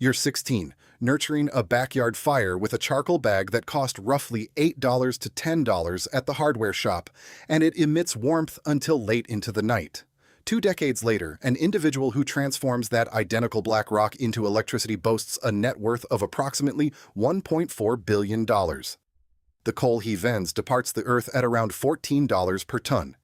You're 16, nurturing a backyard fire with a charcoal bag that cost roughly $8 to $10 at the hardware shop, and it emits warmth until late into the night. 2 decades later, an individual who transforms that identical black rock into electricity boasts a net worth of approximately $1.4 billion. The coal he vends departs the earth at around $14 per ton.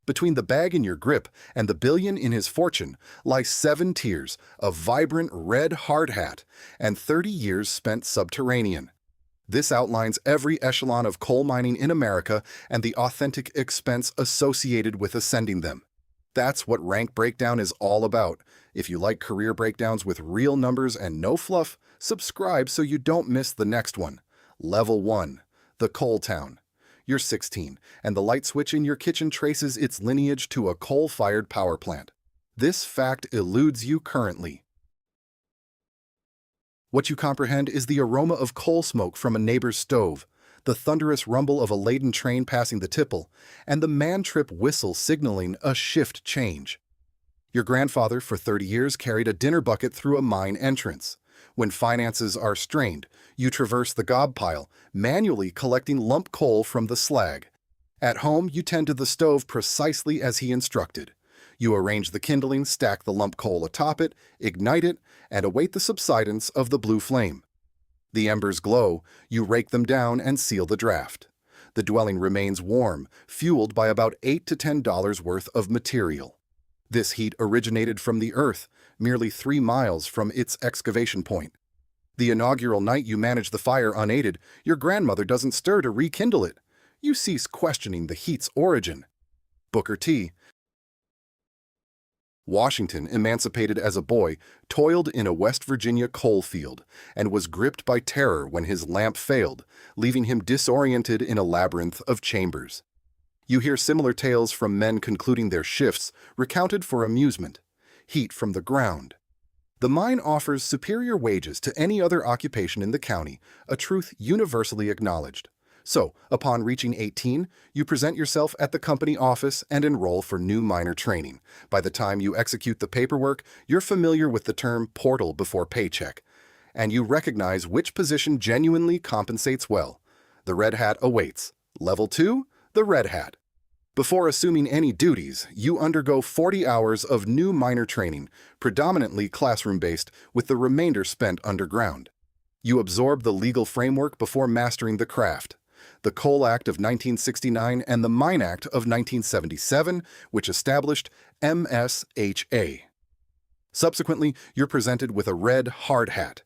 Between the bag in your grip and the billion in his fortune lie 7 tiers of vibrant red hard hat and 30 years spent subterranean. This outlines every echelon of coal mining in America and the authentic expense associated with ascending them. That's what Rank Breakdown is all about. If you like career breakdowns with real numbers and no fluff, subscribe so you don't miss the next one. Level 1. The Coal Town. You're 16, and the light switch in your kitchen traces its lineage to a coal-fired power plant. This fact eludes you currently. What you comprehend is the aroma of coal smoke from a neighbor's stove, the thunderous rumble of a laden train passing the tipple, and the man-trip whistle signaling a shift change. Your grandfather, for 30 years, carried a dinner bucket through a mine entrance. When finances are strained, you traverse the gob pile, manually collecting lump coal from the slag. At home, you tend to the stove precisely as he instructed. You arrange the kindling, stack the lump coal atop it, ignite it, and await the subsidence of the blue flame. The embers glow, you rake them down and seal the draft. The dwelling remains warm, fueled by about $8 to $10 worth of material. This heat originated from the earth, merely 3 miles from its excavation point. The inaugural night you manage the fire unaided, your grandmother doesn't stir to rekindle it. You cease questioning the heat's origin. Booker T. Washington, emancipated as a boy, toiled in a West Virginia coal field and was gripped by terror when his lamp failed, leaving him disoriented in a labyrinth of chambers. You hear similar tales from men concluding their shifts, recounted for amusement. Heat from the ground. The mine offers superior wages to any other occupation in the county, a truth universally acknowledged. So, upon reaching 18, you present yourself at the company office and enroll for new miner training. By the time you execute the paperwork, you're familiar with the term portal before paycheck, and you recognize which position genuinely compensates well. The red hat awaits. Level 2, the red hat. Before assuming any duties, you undergo 40 hours of new miner training, predominantly classroom-based, with the remainder spent underground. You absorb the legal framework before mastering the craft. The Coal Act of 1969 and the Mine Act of 1977, which established MSHA. Subsequently, you're presented with a red hard hat.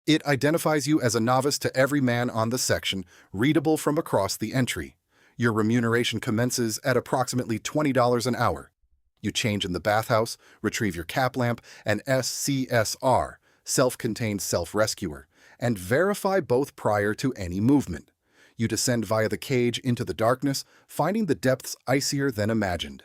It identifies you as a novice to every man on the section, readable from across the entry. Your remuneration commences at approximately $20 an hour. You change in the bathhouse, retrieve your cap lamp, and SCSR, self-contained self-rescuer, and verify both prior to any movement. You descend via the cage into the darkness, finding the depths icier than imagined.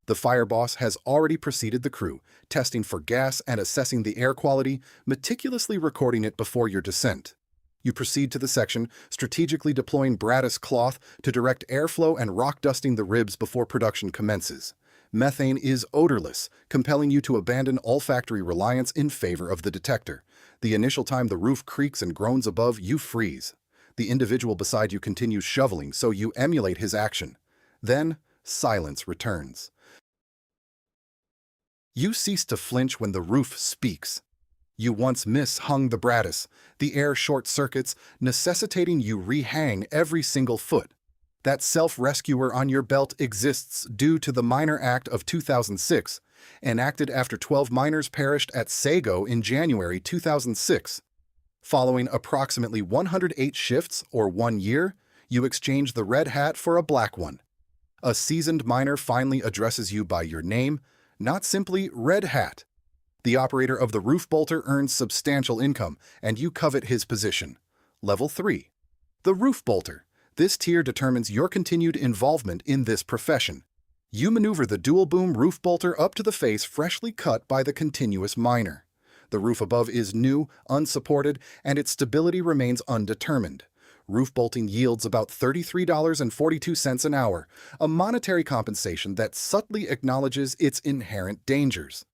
The fire boss has already preceded the crew, testing for gas and assessing the air quality, meticulously recording it before your descent. You proceed to the section, strategically deploying Brattis cloth to direct airflow and rock dusting the ribs before production commences. Methane is odorless, compelling you to abandon olfactory reliance in favor of the detector. The initial time the roof creaks and groans above, you freeze. The individual beside you continues shoveling, so you emulate his action. Then, silence returns. You cease to flinch when the roof speaks. You once miss-hung the Brattis. The air short-circuits, necessitating you rehang every single foot. That self-rescuer on your belt exists due to the Miner Act of 2006, enacted after 12 miners perished at Sago in January 2006. Following approximately 108 shifts, or 1 year, you exchange the red hat for a black one. A seasoned miner finally addresses you by your name, not simply Red Hat. The operator of the roof bolter earns substantial income, and you covet his position. Level 3. The roof bolter. This tier determines your continued involvement in this profession. You maneuver the dual-boom roof bolter up to the face freshly cut by the continuous miner. The roof above is new, unsupported, and its stability remains undetermined. Roof bolting yields about $33.42 an hour, a monetary compensation that subtly acknowledges its inherent dangers.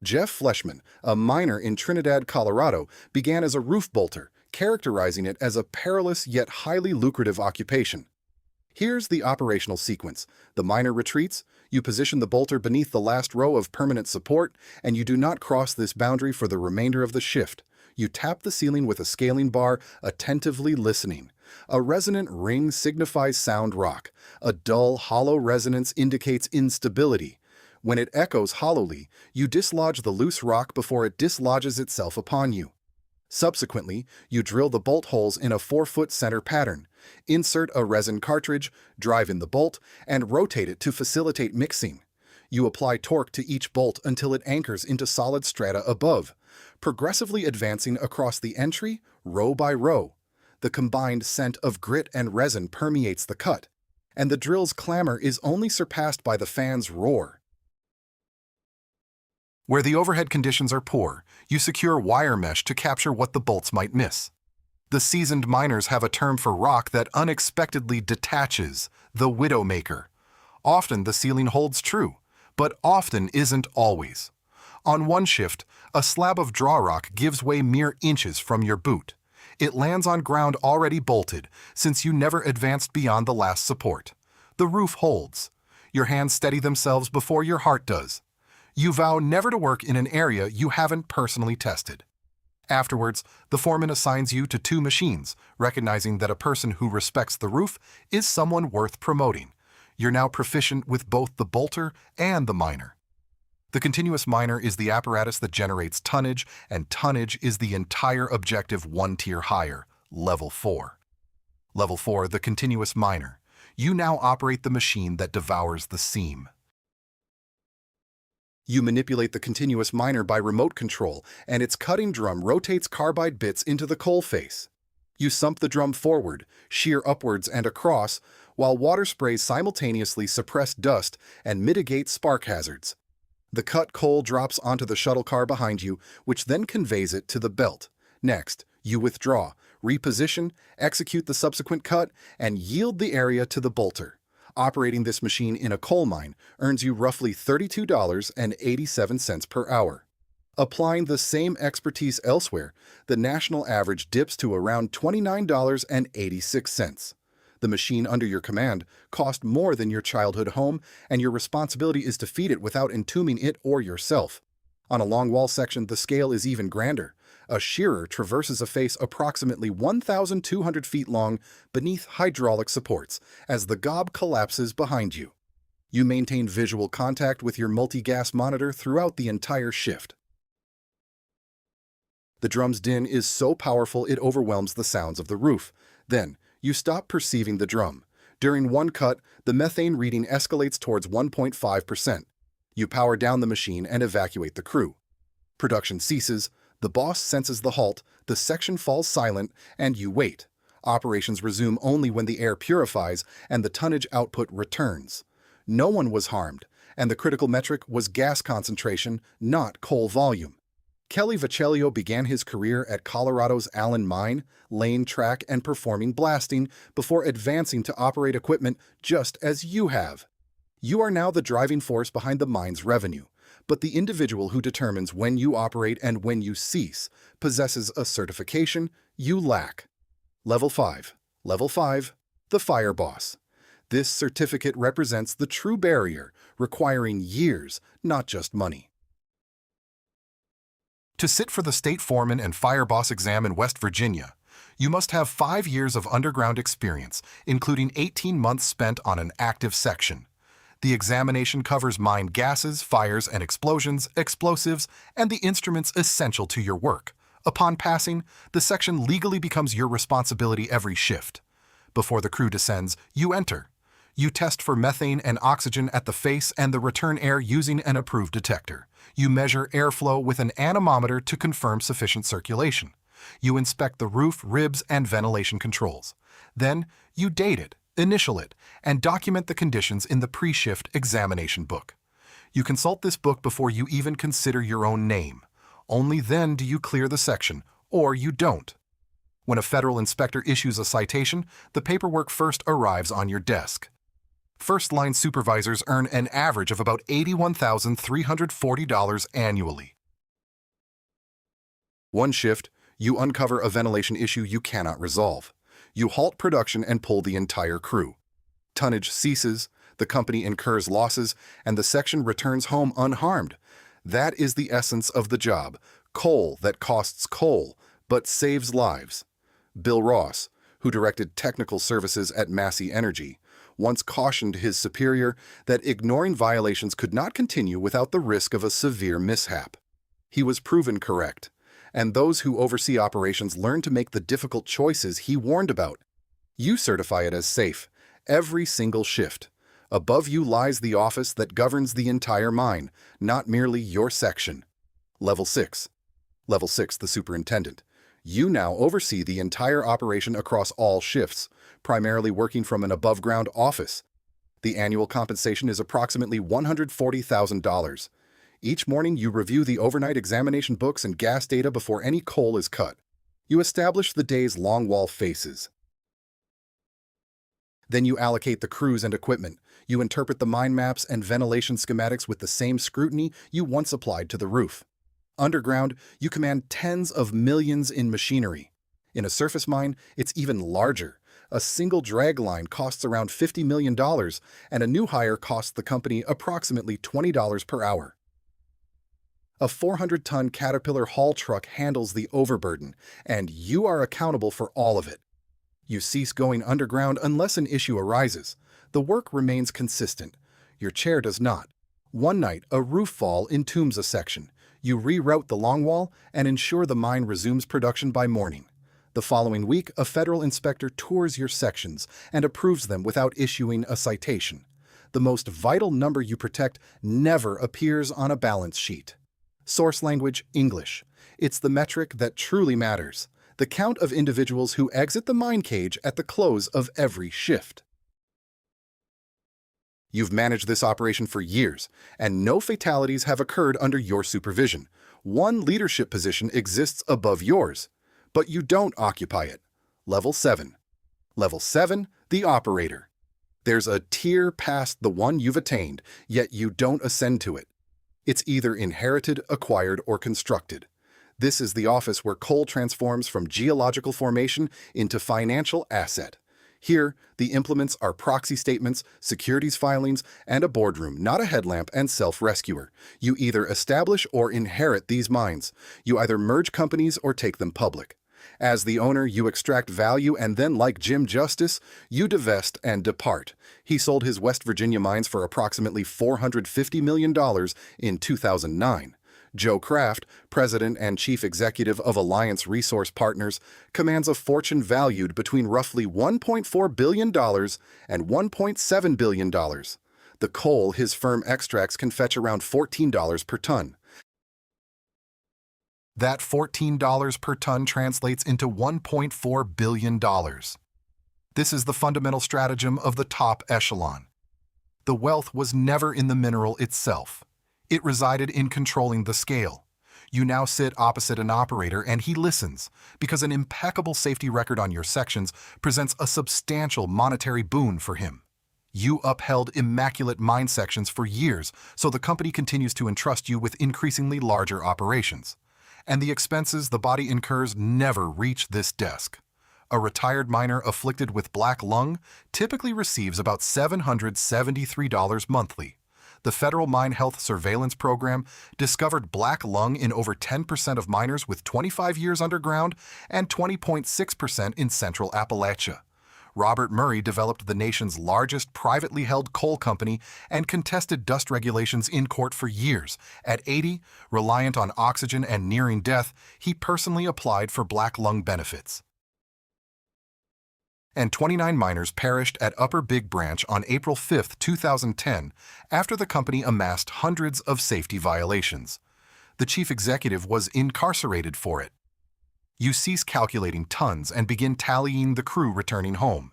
Jeff Fleshman, a miner in Trinidad, Colorado, began as a roof bolter, characterizing it as a perilous yet highly lucrative occupation. Here's the operational sequence. The miner retreats, you position the bolter beneath the last row of permanent support, and you do not cross this boundary for the remainder of the shift. You tap the ceiling with a scaling bar, attentively listening. A resonant ring signifies sound rock. A dull, hollow resonance indicates instability. When it echoes hollowly, you dislodge the loose rock before it dislodges itself upon you. Subsequently, you drill the bolt holes in a 4-foot center pattern. Insert a resin cartridge, drive in the bolt, and rotate it to facilitate mixing. You apply torque to each bolt until it anchors into solid strata above, progressively advancing across the entry, row by row. The combined scent of grit and resin permeates the cut, and the drill's clamor is only surpassed by the fan's roar. Where the overhead conditions are poor, you secure wire mesh to capture what the bolts might miss. The seasoned miners have a term for rock that unexpectedly detaches, the widowmaker. Often the ceiling holds true, but often isn't always. On one shift, a slab of draw rock gives way mere inches from your boot. It lands on ground already bolted, since you never advanced beyond the last support. The roof holds. Your hands steady themselves before your heart does. You vow never to work in an area you haven't personally tested. Afterwards, the foreman assigns you to 2 machines, recognizing that a person who respects the roof is someone worth promoting. You're now proficient with both the bolter and the miner. The continuous miner is the apparatus that generates tonnage, and tonnage is the entire objective 1 tier higher, Level 4. Level 4, the continuous miner. You now operate the machine that devours the seam. You manipulate the continuous miner by remote control, and its cutting drum rotates carbide bits into the coal face. You sump the drum forward, shear upwards and across, while water sprays simultaneously suppress dust and mitigate spark hazards. The cut coal drops onto the shuttle car behind you, which then conveys it to the belt. Next, you withdraw, reposition, execute the subsequent cut, and yield the area to the bolter. Operating this machine in a coal mine earns you roughly $32.87 per hour. Applying the same expertise elsewhere, the national average dips to around $29.86. The machine under your command cost more than your childhood home, and your responsibility is to feed it without entombing it or yourself. On a long wall section, the scale is even grander. A shearer traverses a face approximately 1,200 feet long beneath hydraulic supports as the gob collapses behind you. You maintain visual contact with your multi-gas monitor throughout the entire shift. The drum's din is so powerful it overwhelms the sounds of the roof. Then, you stop perceiving the drum. During one cut, the methane reading escalates towards 1.5%. You power down the machine and evacuate the crew. Production ceases, the boss senses the halt, the section falls silent, and you wait. Operations resume only when the air purifies and the tonnage output returns. No one was harmed, and the critical metric was gas concentration, not coal volume. Kelly Vecellio began his career at Colorado's Allen Mine, laying track and performing blasting before advancing to operate equipment just as you have. You are now the driving force behind the mine's revenue, but the individual who determines when you operate and when you cease possesses a certification you lack. Level 5. Level 5. The Fire Boss. This certificate represents the true barrier, requiring years, not just money. To sit for the State Foreman and Fire Boss exam in West Virginia, you must have 5 years of underground experience, including 18 months spent on an active section. The examination covers mine gases, fires and explosions, explosives, and the instruments essential to your work. Upon passing, the section legally becomes your responsibility every shift. Before the crew descends, you enter. You test for methane and oxygen at the face and the return air using an approved detector. You measure airflow with an anemometer to confirm sufficient circulation. You inspect the roof, ribs, and ventilation controls. Then, you date it, initial it, and document the conditions in the pre-shift examination book. You consult this book before you even consider your own name. Only then do you clear the section, or you don't. When a federal inspector issues a citation, the paperwork first arrives on your desk. First-line supervisors earn an average of about $81,340 annually. One shift, you uncover a ventilation issue you cannot resolve. You halt production and pull the entire crew. Tonnage ceases, the company incurs losses, and the section returns home unharmed. That is the essence of the job. Coal that costs coal, but saves lives. Bill Ross, who directed technical services at Massey Energy, once cautioned his superior that ignoring violations could not continue without the risk of a severe mishap. He was proven correct, and those who oversee operations learn to make the difficult choices he warned about. You certify it as safe, every single shift. Above you lies the office that governs the entire mine, not merely your section. Level 6. Level 6, the superintendent. You now oversee the entire operation across all shifts, primarily working from an above-ground office. The annual compensation is approximately $140,000. Each morning you review the overnight examination books and gas data before any coal is cut. You establish the day's longwall faces. Then you allocate the crews and equipment. You interpret the mine maps and ventilation schematics with the same scrutiny you once applied to the roof. Underground, you command tens of millions in machinery. In a surface mine, it's even larger. A single drag line costs around $50 million, and a new hire costs the company approximately $20 per hour. A 400-ton Caterpillar haul truck handles the overburden, and you are accountable for all of it. You cease going underground unless an issue arises. The work remains consistent. Your chair does not. One night, a roof fall entombs a section. You reroute the longwall and ensure the mine resumes production by morning. The following week, a federal inspector tours your sections and approves them without issuing a citation. The most vital number you protect never appears on a balance sheet. Source language, English. It's the metric that truly matters. The count of individuals who exit the mine cage at the close of every shift. You've managed this operation for years, and no fatalities have occurred under your supervision. One leadership position exists above yours, but you don't occupy it. Level 7. Level 7, the operator. There's a tier past the one you've attained, yet you don't ascend to it. It's either inherited, acquired, or constructed. This is the office where coal transforms from geological formation into financial asset. Here, the implements are proxy statements, securities filings, and a boardroom, not a headlamp and self-rescuer. You either establish or inherit these mines. You either merge companies or take them public. As the owner, you extract value and then, like Jim Justice, you divest and depart. He sold his West Virginia mines for approximately $450 million in 2009. Joe Kraft, president and chief executive of Alliance Resource Partners, commands a fortune valued between roughly $1.4 billion and $1.7 billion. The coal his firm extracts can fetch around $14 per ton. That $14 per ton translates into $1.4 billion. This is the fundamental stratagem of the top echelon. The wealth was never in the mineral itself. It resided in controlling the scale. You now sit opposite an operator and he listens, because an impeccable safety record on your sections presents a substantial monetary boon for him. You upheld immaculate mine sections for years, so the company continues to entrust you with increasingly larger operations. And the expenses the body incurs never reach this desk. A retired miner afflicted with black lung typically receives about $773 monthly. The Federal Mine Health Surveillance Program discovered black lung in over 10% of miners with 25 years underground and 20.6% in central Appalachia. Robert Murray developed the nation's largest privately held coal company and contested dust regulations in court for years. At 80, reliant on oxygen and nearing death, he personally applied for black lung benefits. And 29 miners perished at Upper Big Branch on April 5, 2010, after the company amassed hundreds of safety violations. The chief executive was incarcerated for it. You cease calculating tons and begin tallying the crew returning home.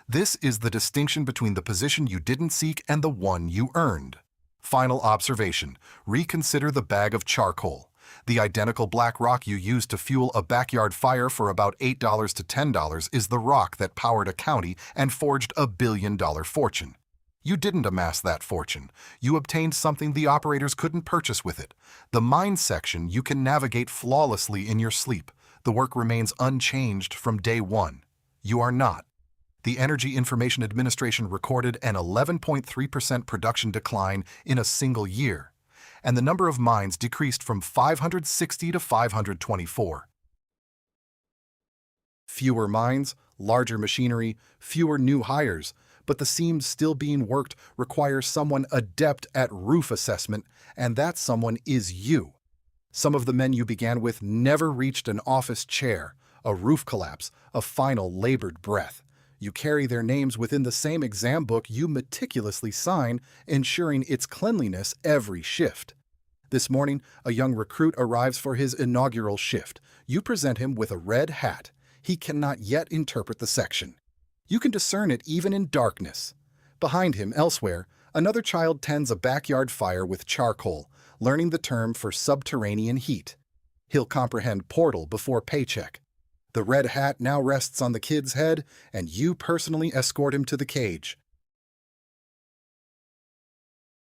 This is the distinction between the position you didn't seek and the one you earned. Final observation: reconsider the bag of charcoal. The identical black rock you used to fuel a backyard fire for about $8 to $10 is the rock that powered a county and forged a billion-dollar fortune. You didn't amass that fortune. You obtained something the operators couldn't purchase with it. The mine section you can navigate flawlessly in your sleep. The work remains unchanged from day one. You are not. The Energy Information Administration recorded an 11.3% production decline in a single year, and the number of mines decreased from 560 to 524. Fewer mines, larger machinery, fewer new hires, but the seams still being worked require someone adept at roof assessment, and that someone is you. Some of the men you began with never reached an office chair, a roof collapse, a final labored breath. You carry their names within the same exam book you meticulously sign, ensuring its cleanliness every shift. This morning, a young recruit arrives for his inaugural shift. You present him with a red hat. He cannot yet interpret the section. You can discern it even in darkness. Behind him, elsewhere, another child tends a backyard fire with charcoal, learning the term for subterranean heat. He'll comprehend portal before paycheck. The red hat now rests on the kid's head, and you personally escort him to the cage.